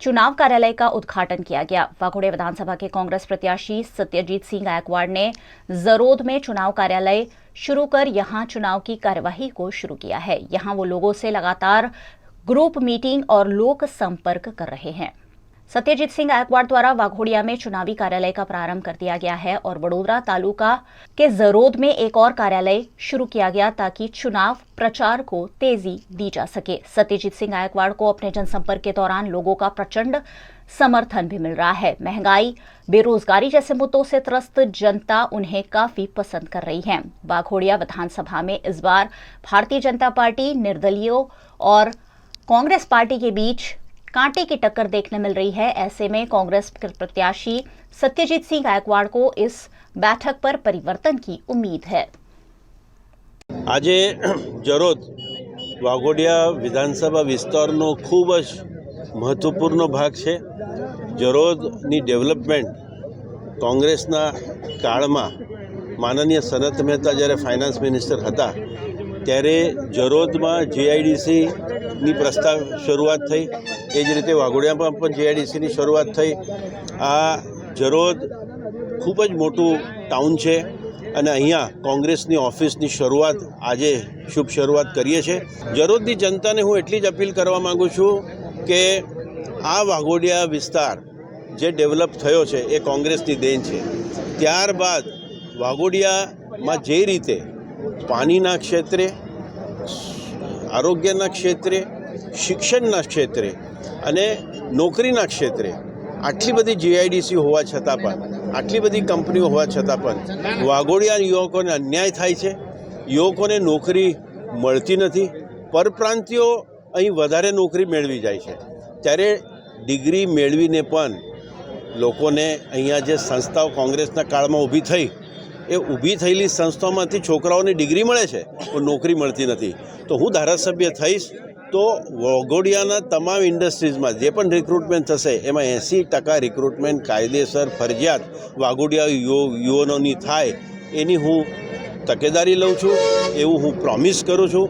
चुनाव कार्यालय का उद्घाटन किया गया। वाघोड़िया विधानसभा के कांग्रेस प्रत्याशी सत्यजीत सिंह गायकवाड़ ने जरोद में चुनाव कार्यालय शुरू कर यहां चुनाव की कार्यवाही को शुरू किया है। यहां वो लोगों से लगातार ग्रुप मीटिंग और लोक संपर्क कर रहे हैं। सत्यजीत सिंह गायकवाड़ द्वारा वाघोड़िया में चुनावी कार्यालय का प्रारंभ कर दिया गया है और वडोदरा तालुका के जरोद में एक और कार्यालय शुरू किया गया ताकि चुनाव प्रचार को तेजी दी जा सके। सत्यजीत सिंह गायकवाड़ को अपने जनसंपर्क के दौरान लोगों का प्रचंड समर्थन भी मिल रहा है। महंगाई, बेरोजगारी जैसे मुद्दों से त्रस्त जनता उन्हें काफी पसंद कर रही है। वाघोड़िया विधानसभा में इस बार भारतीय जनता पार्टी, निर्दलीयों और कांग्रेस पार्टी के बीच कांटे की टक्कर देखने मिल रही है। ऐसे में कांग्रेस प्रत्याशी सत्यजीत सिंह गायकवाड़ को इस बैठक पर परिवर्तन की उम्मीद है। आज जरोद वाघोड़िया विधानसभा विस्तारનો ખૂબ જ મહત્વપૂર્ણ ભાગ છે। જરોદની ડેવલપમેન્ટ કોંગ્રેસના કાળમાં માનનીય સનત મહેતા જ્યારે ફાઇનાન્સ મિનિસ્ટર હતા ત્યારે જરોદમાં જીઆઈડીસીની પ્રસ્તાવ શરૂઆત થઈ, એ જ રીતે વાઘોડિયામાં પણ જીઆઈડીસીની શરૂઆત થઈ। આ જરોદ ખૂબ જ મોટું ટાઉન છે અને અહીંયા કોંગ્રેસની ઓફિસની શરૂઆત આજે શુભ શરૂઆત કરીએ છીએ। જરોદની જનતાને હું એટલી જ અપીલ કરવા માગું છું કે આ વાઘોડિયા વિસ્તાર જે ડેવલપ થયો છે એ કોંગ્રેસની દેન છે। ત્યારબાદ વાઘોડિયામાં જે રીતે પાણીના ક્ષેત્રે, આરોગ્યના ક્ષેત્રે, શિક્ષણના ક્ષેત્રે અને નોકરીના ક્ષેત્રે આટલી બધી જીઆઈડીસી હોવા છતાં પણ, આટલી બધી કંપનીઓ હોવા છતાં પણ વાઘોડિયા યુવકોને અન્યાય થાય છે। યુવકોને નોકરી મળતી નથી। પરપ્રાંતિયો અહીં વધારે નોકરી મેળવી જાય છે, ત્યારે ડિગ્રી મેળવીને પણ લોકોને અહીંયા જે સંસ્થાઓ કોંગ્રેસના કાળમાં ઊભી થઈ, એ ઊભી થયેલી સંસ્થાઓમાંથી છોકરાઓને ડિગ્રી મળે છે પણ નોકરી મળતી નથી। તો હું ધારાસભ્ય થઈશ તો વાઘોડિયાના તમામ ઇન્ડસ્ટ્રીઝમાં જે પણ રિક્રુટમેન્ટ થશે એમાં 80% રિક્રુટમેન્ટ કાયદેસર ફરજિયાત વાઘોડિયા યુવાનોની થાય એની હું તકેદારી લઉં છું, એવું હું પ્રોમિસ કરું છું।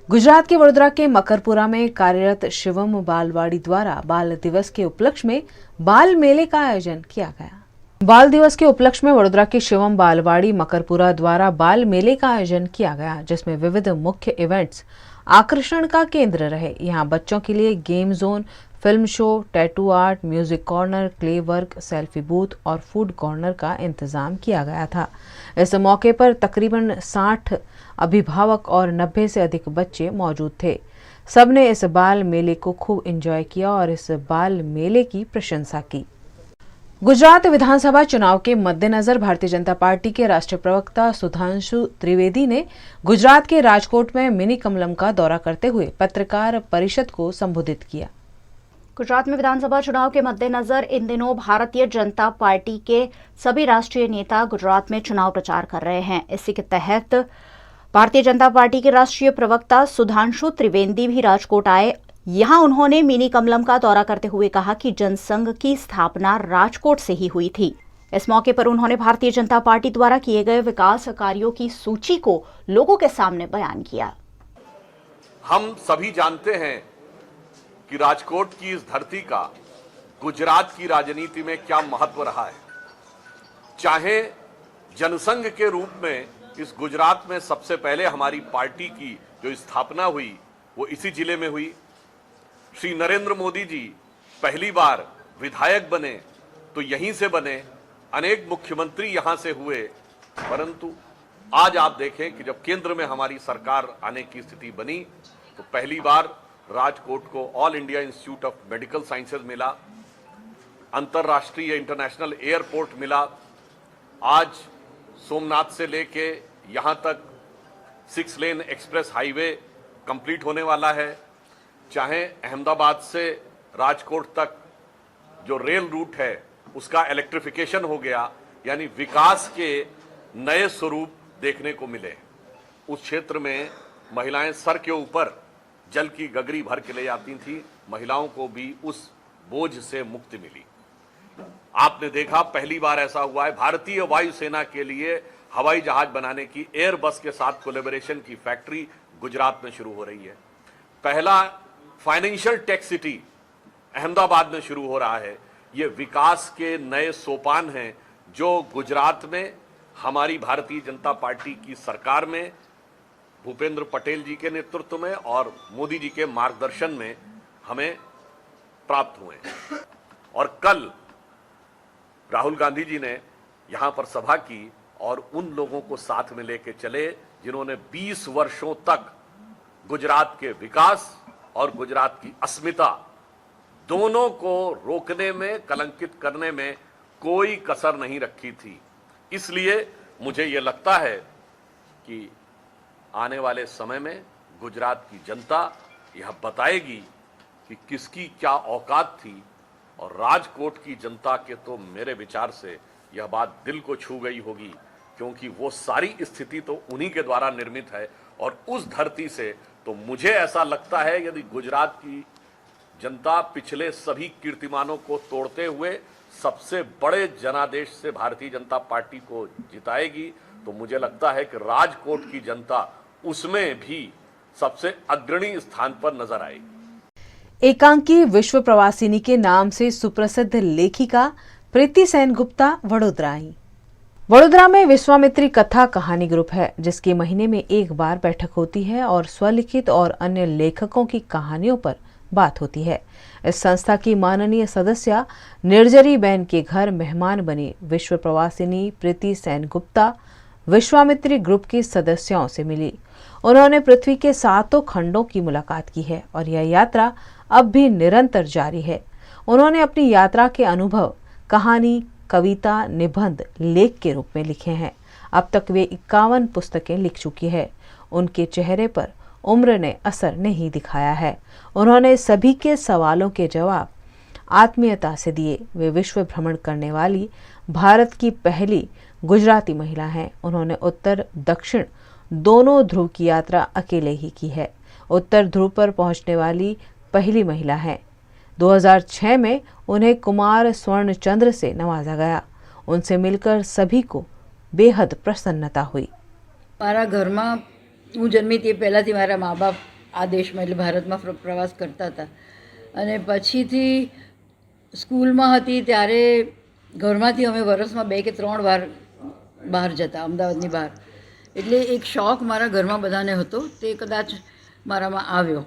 गुजरात के वडोदरा के मकरपुरा में कार्यरत शिवम बालवाड़ी द्वारा बाल दिवस के उपलक्ष्य में बाल मेले का आयोजन किया गया। बाल दिवस के उपलक्ष्य में वडोदरा के शिवम बालवाड़ी मकरपुरा द्वारा बाल मेले का आयोजन किया गया, जिसमें विविध मुख्य इवेंट्स आकर्षण का केंद्र रहे। यहाँ बच्चों के लिए game zone, film show, tattoo art, music corner, clay work, selfie booth और फूड कॉर्नर का इंतजाम किया गया था। इस मौके पर तकरीबन 60 अभिभावक और 90 से अधिक बच्चे मौजूद थे। सबने इस बाल मेले को खूब एंजॉय किया और इस बाल मेले की प्रशंसा की। गुजरात विधानसभा चुनाव के मद्देनजर भारतीय जनता पार्टी के राष्ट्रीय प्रवक्ता सुधांशु त्रिवेदी ने गुजरात के राजकोट में मिनी कमलम का दौरा करते हुए पत्रकार परिषद को संबोधित किया। गुजरात में विधानसभा चुनाव के मद्देनजर इन दिनों भारतीय जनता पार्टी के सभी राष्ट्रीय नेता गुजरात में चुनाव प्रचार कर रहे हैं। इसी के तहत भारतीय जनता पार्टी के राष्ट्रीय प्रवक्ता सुधांशु त्रिवेदी भी राजकोट आए। यहां उन्होंने मिनी कमलम का दौरा करते हुए कहा कि जनसंघ की स्थापना राजकोट से ही हुई थी। इस मौके पर उन्होंने भारतीय जनता पार्टी द्वारा किए गए विकास कार्यों की सूची को लोगों के सामने बयान किया। हम सभी जानते हैं कि राजकोट की इस धरती का गुजरात की राजनीति में क्या महत्व रहा है। चाहे जनसंघ के रूप में इस गुजरात में सबसे पहले हमारी पार्टी की जो स्थापना हुई वो इसी जिले में हुई। श्री नरेंद्र मोदी जी पहली बार विधायक बने तो यहीं से बने, अनेक मुख्यमंत्री यहां से हुए, परंतु आज आप देखें कि जब केंद्र में हमारी सरकार आने की स्थिति बनी तो पहली बार राजकोट को all India institute of medical sciences मिला, अंतर्राष्ट्रीय इंटरनेशनल एयरपोर्ट मिला। आज सोमनाथ से लेके यहां तक 6 लेन एक्सप्रेस हाईवे कंप्लीट होने वाला है। चाहे अहमदाबाद से राजकोट तक जो रेल रूट है उसका इलेक्ट्रिफिकेशन हो गया, यानी विकास के नए स्वरूप देखने को मिले। उस क्षेत्र में महिलाएं सर के ऊपर जल की गगरी भर के ले जाती थी, महिलाओं को भी उस बोझ से मुक्ति मिली। आपने देखा पहली बार ऐसा हुआ है, भारतीय वायुसेना के लिए हवाई जहाज बनाने की एयरबस के साथ कोलैबोरेशन की फैक्ट्री गुजरात में शुरू हो रही है। पहला फाइनेंशियल टेक सिटी अहमदाबाद में शुरू हो रहा है। ये विकास के नए सोपान हैं जो गुजरात में हमारी भारतीय जनता पार्टी की सरकार में भूपेंद्र पटेल जी के नेतृत्व में और मोदी जी के मार्गदर्शन में हमें प्राप्त हुए। और कल राहुल गांधी जी ने यहां पर सभा की और उन लोगों को साथ में लेके चले जिन्होंने 20 वर्षों तक गुजरात के विकास और गुजरात की अस्मिता दोनों को रोकने में, कलंकित करने में कोई कसर नहीं रखी थी। इसलिए मुझे यह लगता है कि आने वाले समय में गुजरात की जनता यह बताएगी कि किसकी क्या औकात थी। और राजकोट की जनता के तो मेरे विचार से यह बात दिल को छू गई होगी, क्योंकि वो सारी स्थिति तो उन्हीं के द्वारा निर्मित है। और उस धरती से तो मुझे ऐसा लगता है यदि गुजरात की जनता पिछले सभी कीर्तिमानों को तोड़ते हुए सबसे बड़े जनादेश से भारतीय जनता पार्टी को जिताएगी तो मुझे लगता है कि राजकोट की जनता उसमें भी सबसे अग्रणी स्थान पर नजर आएगी। एकांकी विश्व प्रवासिनी के नाम से सुप्रसिद्ध लेखिका प्रीति सेन गुप्ता वडोदरा आई। वडोदरा में विश्वामित्री कथा कहानी ग्रुप है, जिसकी महीने में एक बार बैठक होती है और स्वलिखित और अन्य लेखकों की कहानियों पर बात होती है। इस संस्था की माननीय सदस्य निर्जरी बहन के घर मेहमान बनी विश्व प्रवासिनी प्रीति सेन गुप्ता विश्वामित्री ग्रुप के सदस्यों से मिली। उन्होंने पृथ्वी के 7 खंडों की मुलाकात की है और यह यात्रा अब भी निरंतर जारी है। उन्होंने अपनी यात्रा के अनुभव कहानी, कविता, निबंध, लेख के रूप में लिखे हैं। अब तक वे 51 पुस्तकें लिख चुकी है। उनके चेहरे पर उम्र ने असर नहीं दिखाया है। उन्होंने सभी के सवालों के जवाब आत्मीयता से दिए। वे विश्व भ्रमण करने वाली भारत की पहली गुजराती महिला हैं। उन्होंने उत्तर दक्षिण दोनों ध्रुव की यात्रा अकेले ही की है। उत्तर ध्रुव पर पहुंचने वाली पहली महिला हैं। 2006 में उन्हें कुमार स्वर्ण चंद्र से नवाजा गया। उनसे मिलकर सभी को बेहद प्रसन्नता हुई। मारा घर में हूँ जन्मी ते पहलाथी मारा माँ बाप आ देश में એટલે ભારતમાં પ્રવાસ કરતા હતા અને પછીથી સ્કૂલમાં હતી ત્યારે ઘરમાંથી અમે વર્ષમાં 2 કે 3 વાર બહાર જતા, અમદાવાદની બહાર. એટલે એક શોખ મારા ઘરમાં બધાને હતો, તે કદાચ મારામાં આવ્યો.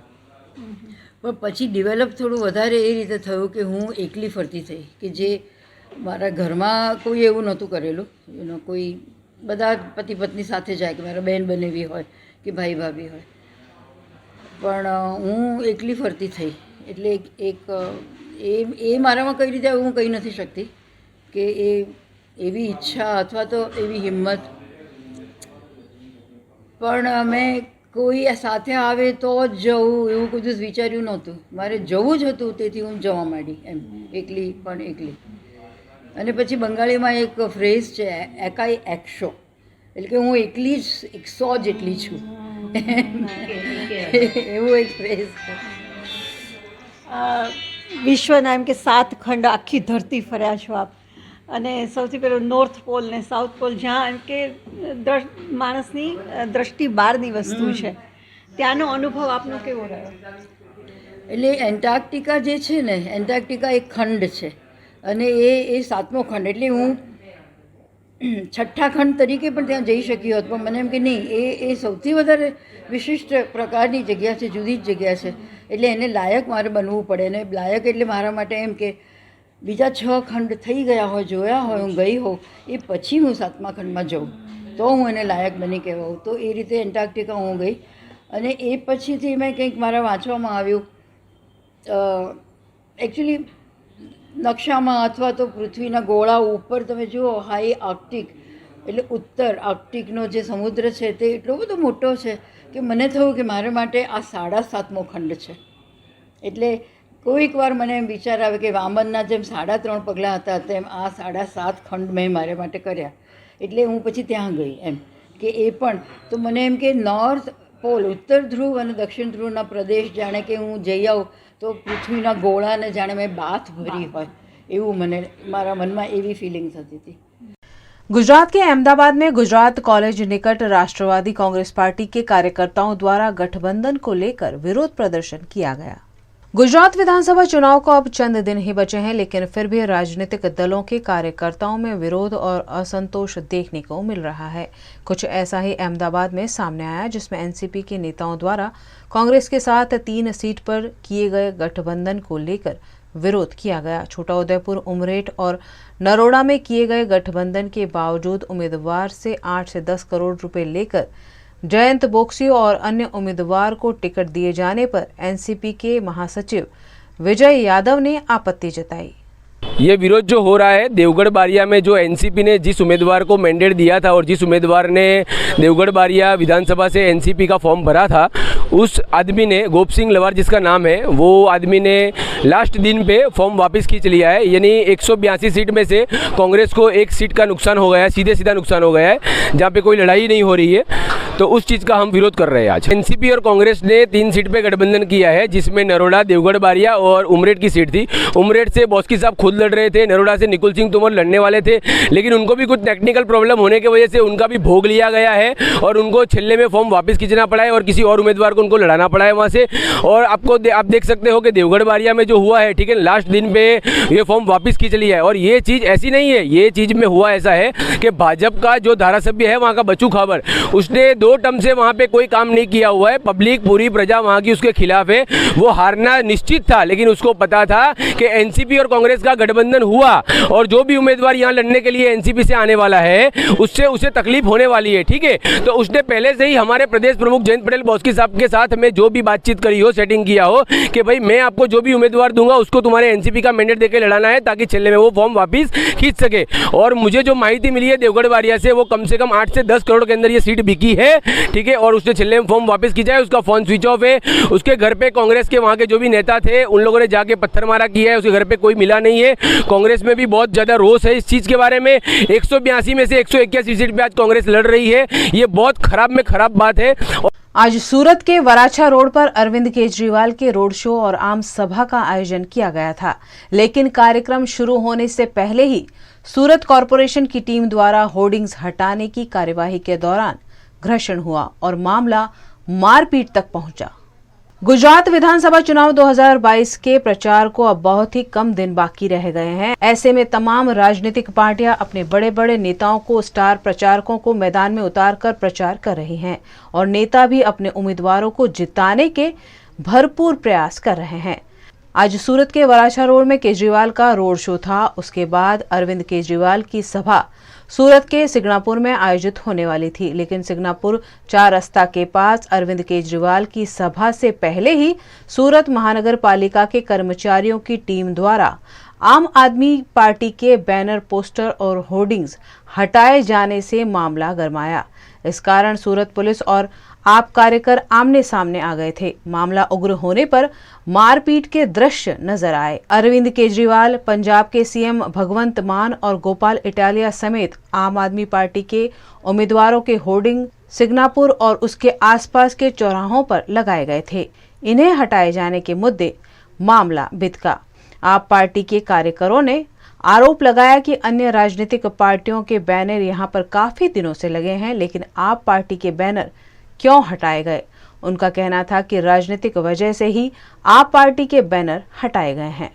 પણ પછી ડેવલપ થોડું વધારે એ રીતે થયું કે હું એકલી ફરતી થઈ, કે જે મારા ઘરમાં કોઈ એવું નહોતું કરેલું. કોઈ બધા પતિ પત્ની સાથે જાય કે મારા બહેન બનેવી હોય કે ભાઈ ભાભી હોય, પણ હું એકલી ફરતી થઈ. એટલે એ મારામાં કઈ રીતે હું કહી નથી શકતી કે એ એવી ઈચ્છા અથવા તો એવી હિંમત, પણ મેં કોઈ સાથે આવે તો જ જવું એવું કોઈ દિવસ વિચાર્યું નહોતું. મારે જવું જ હતું, તેથી હું જવા માંડી એમ, એકલી પણ એકલી. અને પછી બંગાળીમાં એક ફ્રેઝ છે એકાઈ એકશો, એટલે કે હું એકલી જ 100 જેટલી છું, એવું એક ફ્રેઝ છે. વિશ્વના એમ કે 7 ખંડ આખી ધરતી ફર્યા છો આપ, અને સૌથી પહેલું નોર્થ પોલ ને સાઉથ પોલ, જ્યાં એમ કે માણસની દ્રષ્ટિ બહારની વસ્તુ છે, ત્યાંનો અનુભવ આપનો કેવો રહ્યો? એટલે એન્ટાર્કટિકા જે છે ને, એન્ટાર્કટિકા એક ખંડ છે અને એ 7મો ખંડ, એટલે હું 6ઠ્ઠા ખંડ તરીકે પણ ત્યાં જઈ શકી હોત, પણ મને એમ કે નહીં, એ સૌથી વધારે વિશિષ્ટ પ્રકારની જગ્યા છે, જુદી જ જગ્યા છે, એટલે એને લાયક મારે બનવું પડે. અને લાયક એટલે મારા માટે એમ કે બીજા 6 ખંડ થઈ ગયા હોય, જોયા હોય, હું ગઈ હોઉં, એ પછી હું 7મા ખંડમાં જાઉં તો હું એને લાયક બની કહેવાઉં. તો એ રીતે એન્ટાર્કટિકા હું ગઈ અને એ પછીથી મેં કંઈક મારા વાંચવામાં આવ્યું, એકચ્યુઅલી નકશામાં અથવા તો પૃથ્વીના ગોળા ઉપર તમે જુઓ, હાઈ આર્કટિક એટલે ઉત્તર આર્કટિકનો જે સમુદ્ર છે તે એટલો બધો મોટો છે કે મને થયું કે મારા માટે આ 7.5મો ખંડ છે. એટલે કોઈક વાર મને એમ વિચાર આવે કે વામનના જેમ 3.5 પગલાં હતા તેમ આ 7.5 ખંડ મેં મારે માટે કર્યા. એટલે હું પછી ત્યાં ગઈ એમ કે એ પણ તો મને એમ કે નોર્થ પોલ, ઉત્તર ધ્રુવ અને દક્ષિણ ધ્રુવના પ્રદેશ જાણે કે હું જઈ આવું તો પૃથ્વીના ગોળાને જાણે મેં બાથ ભરી હોય એવું મને મારા મનમાં એવી ફિલિંગ થતી હતી. गुजरात के अहमदाबाद में गुजरात कॉलेज निकट राष्ट्रवादी कांग्रेस पार्टी के कार्यकर्ताओं द्वारा गठबंधन को लेकर विरोध प्रदर्शन किया गया. गुजरात विधानसभा चुनाव को अब चंद दिन ही बचे हैं, लेकिन फिर भी राजनीतिक दलों के कार्यकर्ताओं में विरोध और असंतोष देखने को मिल रहा है. कुछ ऐसा ही अहमदाबाद में सामने आया, जिसमें एनसीपी के नेताओं द्वारा कांग्रेस के साथ 3 सीट पर किए गए गठबंधन को लेकर विरोध किया गया. छोटाउदेपुर, उमरेठ और नरोड़ा में किए गए गठबंधन के बावजूद उम्मीदवार से 8 से 10 करोड़ रुपए लेकर जयंत बोक्सी और अन्य उम्मीदवार को टिकट दिए जाने पर एनसीपी के महासचिव विजय यादव ने आपत्ति जताई. ये विरोध जो हो रहा है देवगढ़ बारिया में, जो एनसीपी ने जिस उम्मीदवार को मैंडेट दिया था और जिस उम्मीदवार ने देवगढ़ बारिया विधानसभा से एनसीपी का फॉर्म भरा था, उस आदमी ने, गोप सिंह लवार जिसका नाम है, वो आदमी ने लास्ट दिन पे फॉर्म वापस खींच लिया है. यानी 182 सीट में से कांग्रेस को 1 सीट का नुकसान हो गया है, सीधे सीधा नुकसान हो गया है, जहाँ पे कोई लड़ाई नहीं हो रही है. तो उस चीज़ का हम विरोध कर रहे हैं आज. एनसीपी और कांग्रेस ने 3 सीट पे गठबंधन किया है, जिसमें नरोड़ा, देवगढ़ बारिया और उमरेठ की सीट थी. उमरेठ से बॉस्की साहब खुद लड़ रहे थे, नरोड़ा से निकुल सिंह तोमर लड़ने वाले थे, लेकिन उनको भी कुछ टेक्निकल प्रॉब्लम होने की वजह से उनका भी भोग लिया गया है और उनको छेल्ले में फॉर्म वापस खींचना पड़ा है और किसी और उम्मीदवार को उनको लड़ाना पड़ा है वहाँ से. और आप देख सकते हो कि देवगढ़ बारिया में जो हुआ है, ठीक है, लास्ट दिन पे ये फॉर्म वापस खींच लिया है. और ये चीज़ ऐसी नहीं है, ये चीज़ में हुआ ऐसा है कि भाजपा का जो धारासभ्य है वहाँ का बच्चू खाबर, उसने 2 टर्म से वहाँ पे कोई काम नहीं किया हुआ है. पब्लिक, पूरी प्रजा वहाँ की उसके खिलाफ है. वो हारना निश्चित था, लेकिन उसको पता था कि एनसीपी और कांग्रेस का गठबंधन हुआ और जो भी उम्मीदवार यहाँ लड़ने के लिए एनसीपी से आने वाला है उससे उसे तकलीफ होने वाली है, ठीक है. तो उसने पहले से ही हमारे प्रदेश प्रमुख जयंत पटेल बॉस्की साहब के साथ में जो भी बातचीत करी हो, सेटिंग किया हो कि भाई मैं आपको जो भी उम्मीदवार दूंगा उसको तुम्हारे एनसीपी का मैंडेट देकर लड़ाना है, ताकि छेल्ले में वो फॉर्म वापस खींच सके. और मुझे जो माहिती मिली है देवगढ़ बारिया से, वो कम 8 से 10 करोड़ के अंदर ये सीट बिकी है, ठीक है. और उसने छेल्ले में फॉर्म वापस खींचा है, उसका फोन स्विच ऑफ है. उसके घर पे कांग्रेस के वहाँ के जो भी नेता थे उन लोगों ने जाके पत्थरमारा किया है, उसके घर पे कोई मिला नहीं है. कांग्रेस में भी बहुत ज़्यादा रोष है इस चीज़ के बारे में. 182 में से 181 सीट पे आज कांग्रेस लड़ रही है, ये बहुत खराब में खराब बात है. आज सूरत के वराछा रोड पर अरविंद केजरीवाल के रोड शो और आम सभा का आयोजन किया गया था, लेकिन कार्यक्रम शुरू होने से पहले ही सूरत कॉरपोरेशन की टीम द्वारा होर्डिंग्स हटाने की कार्यवाही के दौरान घर्षण हुआ और मामला मारपीट तक पहुंचा. गुजरात विधानसभा चुनाव 2022 के प्रचार को अब बहुत ही कम दिन बाकी रह गए हैं. ऐसे में तमाम राजनीतिक पार्टियां अपने बड़े बड़े नेताओं को, स्टार प्रचारकों को मैदान में उतारकर प्रचार कर रही हैं और नेता भी अपने उम्मीदवारों को जिताने के भरपूर प्रयास कर रहे हैं. आज सूरत के वराछा रोड में केजरीवाल का रोड शो था. उसके बाद अरविंद केजरीवाल की सभा सूरत के सिग्नापुर में आयोजित होने वाली थी, लेकिन सिग्नापुर 4 रास्ता के पास अरविंद केजरीवाल की सभा से पहले ही सूरत महानगर पालिका के कर्मचारियों की टीम द्वारा आम आदमी पार्टी के बैनर, पोस्टर और होर्डिंग्स हटाए जाने से मामला गरमाया. इस कारण सूरत पुलिस और आप कार्यकर आमने सामने आ गए थे. मामला उग्र होने पर मारपीट के दृश्य नजर आए. अरविंद केजरीवाल, पंजाब के सीएम भगवंत मान और गोपाल इटालिया समेत आम आदमी पार्टी के उम्मीदवारों के होर्डिंग सिग्नापुर और उसके आसपास के चौराहों पर लगाए गए थे. इन्हें हटाए जाने के मुद्दे मामला बितका. आप पार्टी के कार्यकरों ने आरोप लगाया कि अन्य राजनीतिक पार्टियों के बैनर यहां पर काफी दिनों से लगे हैं, लेकिन आप पार्टी के बैनर क्यों हटाए गए. उनका कहना था कि राजनीतिक वजह से ही आप पार्टी के बैनर हटाए गए हैं।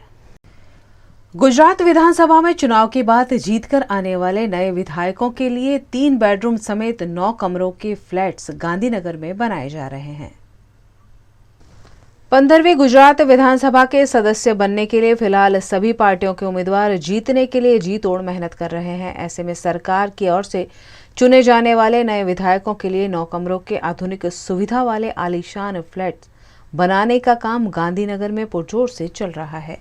गुजरात विधानसभा में चुनाव के बाद जीतकर आने वाले नए विधायकों के लिए 3 बेडरूम समेत 9 कमरों के फ्लैट्स गांधीनगर में बनाए जा रहे हैं। 15वीं गुजरात विधानसभा के सदस्य बनने के लिए फिलहाल सभी पार्टियों के उम्मीदवार जीतने के लिए जी तोड़ मेहनत कर रहे हैं। ऐसे में सरकार की ओर से चुने जाने वाले नए विधायकों के लिए 9 कमरों के आधुनिक सुविधा वाले आलीशान फ्लैट्स बनाने का काम गांधीनगर में पुरजोर से चल रहा है।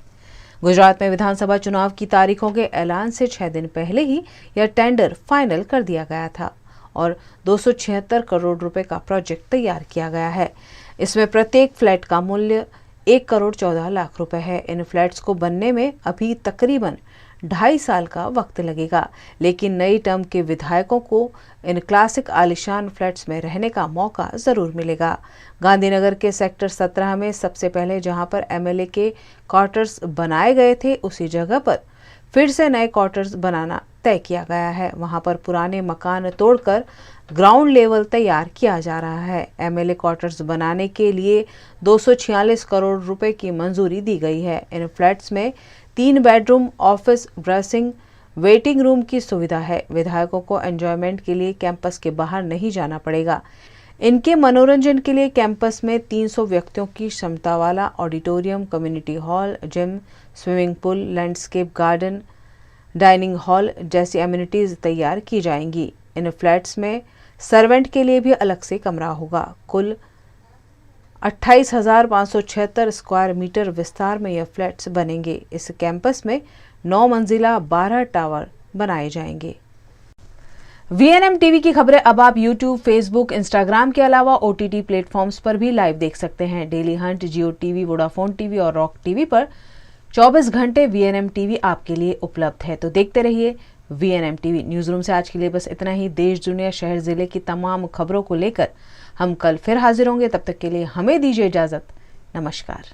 गुजरात में विधानसभा चुनाव की तारीखों के ऐलान से 6 दिन पहले ही यह टेंडर फाइनल कर दिया गया था और 276 करोड़ रुपए का प्रोजेक्ट तैयार किया गया है। इसमें प्रत्येक फ्लैट का मूल्य 1 करोड़ 14 लाख रुपए है। इन फ्लैट्स को बनने में अभी तकरीबन 2.5 साल का वक्त लगेगा, लेकिन नई टर्म के विधायकों को इन क्लासिक आलिशान फ्लैट्स में रहने का मौका जरूर मिलेगा। गांधीनगर के सेक्टर 17 में सबसे पहले जहां पर एमएलए के क्वार्टर्स बनाए गए थे, उसी जगह पर फिर से नए क्वार्टर्स बनाना तय किया गया है। वहां पर पुराने मकान तोड़कर ग्राउंड लेवल तैयार किया जा रहा है। एमएलए क्वार्टर्स बनाने के लिए 246 करोड़ रुपए की मंजूरी दी गई है। इन फ्लैट्स में 3 bedroom, office, dressing, waiting room की सुविधा है। विधायकों को एंजॉयमेंट के लिए कैंपस के बाहर नहीं जाना पड़ेगा। इनके मनोरंजन के लिए कैंपस में 300 व्यक्तियों की क्षमता वाला auditorium, community hall, gym, swimming pool, landscape garden, dining hall जैसी एमिनिटीज तैयार की जाएंगी। इन फ्लैट्स में सर्वेंट के लिए भी अलग से कमरा होगा। कुल 28,576 स्क्वायर मीटर विस्तार में यह फ्लैट्स बनेंगे। इस कैंपस में 9 मंजिला 12 टावर बनाए जाएंगे। VNM टीवी की खबरें अब आप YouTube, Facebook, Instagram के अलावा OTT प्लेटफॉर्म्स पर भी लाइव देख सकते हैं। डेली हंट, जियो टीवी, वोडाफोन टीवी और रॉक टीवी पर 24 घंटे VNM टीवी आपके लिए उपलब्ध है। तो देखते रहिए VNM टीवी। न्यूज रूम से आज के लिए बस इतना ही। देश, दुनिया, शहर, जिले की तमाम खबरों को लेकर हम कल फिर हाजिर होंगे। तब तक के लिए हमें दीजिए इजाजत। नमस्कार।